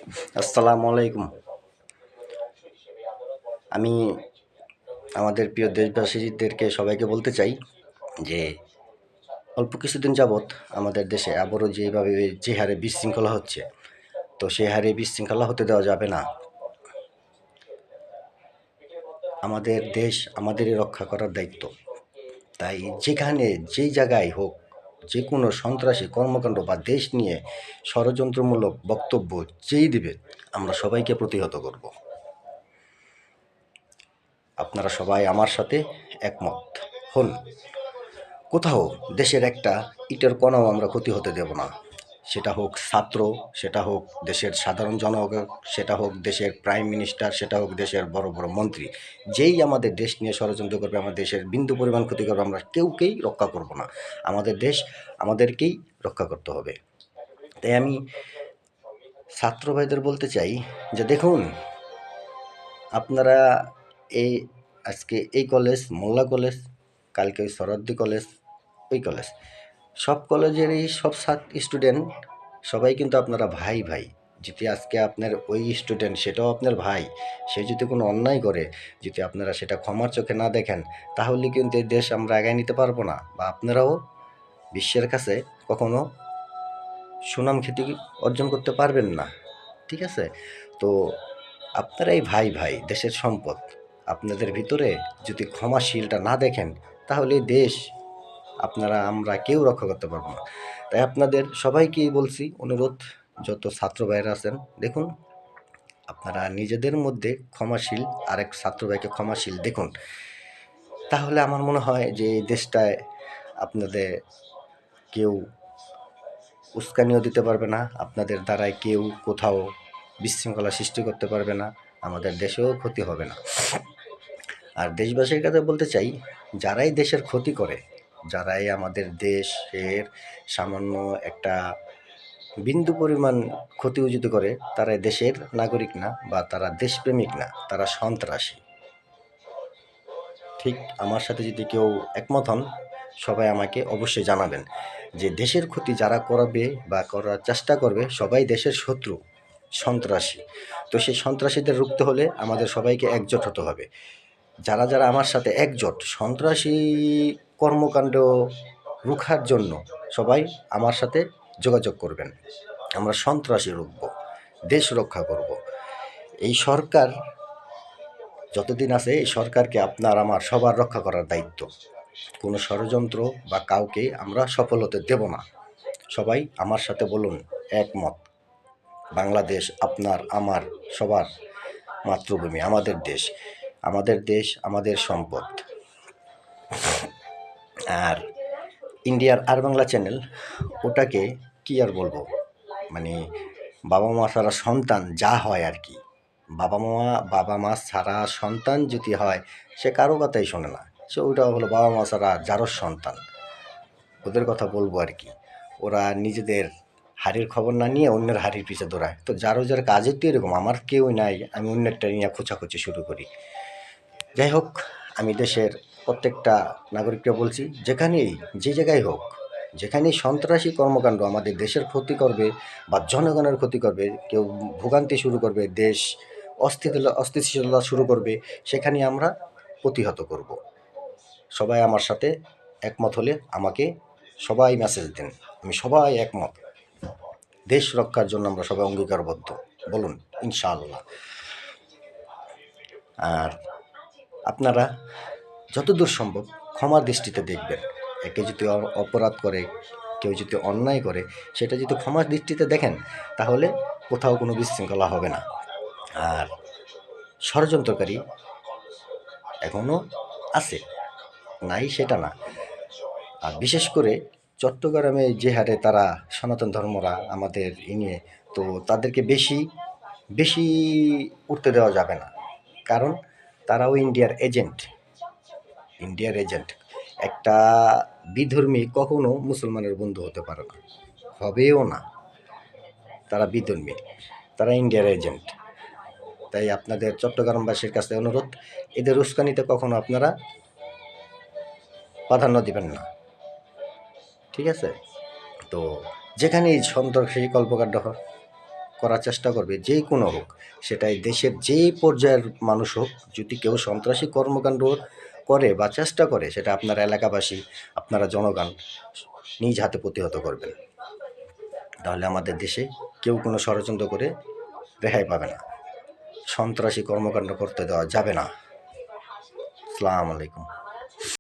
আসসালামু আলাইকুম। আমি আমাদের প্রিয় দেশবাসীদেরকে সবাইকে বলতে চাই যে অল্প কিছুদিন যাবৎ আমাদের দেশে আবারও যে হারে বিশৃঙ্খলা হচ্ছে, তো সে হারে বিশৃঙ্খলা হতে দেওয়া যাবে না। আমাদের দেশ আমাদেরই রক্ষা করার দায়িত্ব। তাই যেখানে যেই জায়গায় হোক, যে কোনো সন্ত্রাসী কর্মকাণ্ড বা দেশ নিয়ে ষড়যন্ত্রমূলক বক্তব্য যেই দিবে, আমরা সবাইকে প্রতিহত করব। আপনারা সবাই আমার সাথে একমত হন। কোথাও দেশের একটা ইটের কণাও আমরা ক্ষতি হতে দেব না। সেটা হোক ছাত্র, সেটা হোক দেশের সাধারণ জনগণ, সেটা হোক দেশের প্রাইম মিনিস্টার, সেটা হোক দেশের বড় বড় মন্ত্রী। যেই আমাদের দেশ নিয়ে ষড়যন্ত্র করবে, আমাদের দেশের বিন্দু পরিমাণ ক্ষতি করবে, আমরা কেউকেই রক্ষা করব না। আমাদের দেশ আমাদেরকেই রক্ষা করতে হবে। তাই আমি ছাত্র ভাইদের বলতে চাই যে দেখুন, আপনারা এই আজকে এই কলেজ মোল্লা কলেজ, কালকে ওই সরদ্দি কলেজ, ওই কলেজ, সব কলেজেরই সব স্টুডেন্ট সবাই কিন্তু আপনারা ভাই ভাই। যদি আজকে আপনার ওই স্টুডেন্ট সেটাও আপনার ভাই, সে যদি কোনো অন্যায় করে, যদি আপনারা সেটা ক্ষমার চোখে না দেখেন, তাহলে কিন্তু এই দেশ আমরা আগায় নিতে পারবো না, বা আপনারাও বিশ্বের কাছে কখনো সুনাম খ্যাতি অর্জন করতে পারবেন না। ঠিক আছে? তো আপনারাই ভাই ভাই, দেশের সম্পদ। আপনাদের ভিতরে যদি ক্ষমাশীলটা না দেখেন, তাহলে দেশ আপনারা আমরা কেউ রক্ষা করতে পারবো না। তাই আপনাদের সবাইকেই বলছি অনুরোধ, যত ছাত্র ভাইরা আছেন, দেখুন আপনারা নিজেদের মধ্যে ক্ষমাশীল আরেক ছাত্র ভাইকে ক্ষমাশীল দেখুন। তাহলে আমার মনে হয় যে এই দেশটায় আপনাদের কেউ উস্কানিও দিতে পারবে না, আপনাদের দ্বারায় কেউ কোথাও বিশৃঙ্খলা সৃষ্টি করতে পারবে না, আমাদের দেশেও ক্ষতি হবে না। আর দেশবাসীর কাছে বলতে চাই, যারাই দেশের ক্ষতি করে, যারাই আমাদের দেশের সামান্য একটা বিন্দু পরিমাণ ক্ষতি যদি করে, তারা দেশের নাগরিক না, বা তারা দেশপ্রেমিক না, তারা সন্ত্রাসী। ঠিক আমার সাথে যদি কেউ একমত হন, সবাই আমাকে অবশ্যই জানাবেন যে দেশের ক্ষতি যারা করবে বা করার চেষ্টা করবে, সবাই দেশের শত্রু, সন্ত্রাসী। তো সেই সন্ত্রাসীদের রুখতে হলে আমাদের সবাইকে একজোট হতে হবে। যারা যারা আমার সাথে একজোট সন্ত্রাসী কর্মকাণ্ড রুখার জন্য, সবাই আমার সাথে যোগাযোগ করবেন। আমরা সন্ত্রাসী রুখব, দেশ রক্ষা করব। এই সরকার যতদিন আছে, এই সরকারকে আপনার আমার সবার রক্ষা করার দায়িত্ব। কোনো ষড়যন্ত্র বা কাউকে আমরা সফল হতে দেব না। সবাই আমার সাথে বলুন, একমত। বাংলাদেশ আপনার আমার সবার মাতৃভূমি, আমাদের দেশ, আমাদের দেশ আমাদের সম্পদ। আর ইন্ডিয়ার আর বাংলা চ্যানেল, ওটাকে কি আর বলবো, মানে বাবা মা ছাড়া সন্তান যা হয় আর কি, বাবা মা ছাড়া সন্তান যদি হয়, সে কারো কথাই শোনে না। সে ওইটা হলো বাবা মা ছাড়া যারও সন্তান, ওদের কথা বলবো আর কি। ওরা নিজেদের হাড়ির খবর না নিয়ে অন্যের হাড়ির পিছে দৌড়ায়। তো যার কাজের তো এরকম, আমার কেউই নাই, আমি অন্যেরটা নিয়ে খোঁচাখুচি শুরু করি। যাই হোক, আমি দেশের প্রত্যেকটা নাগরিককে বলছি, যেখানেই যে জায়গায় হোক, যেখানেই সন্ত্রাসী কর্মকাণ্ড আমাদের দেশের ক্ষতি করবে বা জনগণের ক্ষতি করবে, কেউ ভোগান্তি শুরু করবে, দেশ অস্থিতিশীলতা শুরু করবে, সেখানে আমরা প্রতিহত করব। সবাই আমার সাথে একমত হলে আমাকে সবাই মেসেজ দিন, আমি সবাই একমত। দেশ রক্ষার জন্য আমরা সবাই অঙ্গীকারবদ্ধ, বলুন ইনশাআল্লাহ। আর আপনারা যতদূর সম্ভব ক্ষমার দৃষ্টিতে দেখবেন। একে যদি অপরাধ করে, কেউ যদি অন্যায় করে, সেটা যদি ক্ষমার দৃষ্টিতে দেখেন, তাহলে কোথাও কোনো বিশৃঙ্খলা হবে না। আর ষড়যন্ত্রকারী এখনও আছে, নাই সেটা না। আর বিশেষ করে চট্টগ্রামে যে হারে তারা সনাতন ধর্মরা আমাদের নিয়ে, তো তাদেরকে বেশি বেশি উঠতে দেওয়া যাবে না। কারণ তারাও ইন্ডিয়ার এজেন্ট। একটা বিধর্মী কখনো মুসলমানের বন্ধু হতে পারে না, হবেও না। তারা বিধর্মী, তারা ইন্ডিয়ার এজেন্ট। তাই আপনাদের চট্টগ্রামবাসীর কাছে অনুরোধ, এদের উস্কানিতে কখনো আপনারা প্রাধান্য দিবেন না। ঠিক আছে? তো যেখানেই সন্ত্রাসী কল্পকাণ্ড করার চেষ্টা করবে, যে কোনো হোক, সেটাই দেশের যেই পর্যায়ের মানুষ হোক, যদি কেউ সন্ত্রাসী কর্মকাণ্ড করে বা চেষ্টা করে, সেটা আপনারা এলাকাবাসী, আপনারা জনগণ নিজ হাতে প্রতিহত করবেন। তাহলে আমাদের দেশে কেউ কোনো ষড়যন্ত্র করে রেহাই পাবে না, সন্ত্রাসী কর্মকাণ্ড করতে দেওয়া যাবে না। আসসালামু আলাইকুম।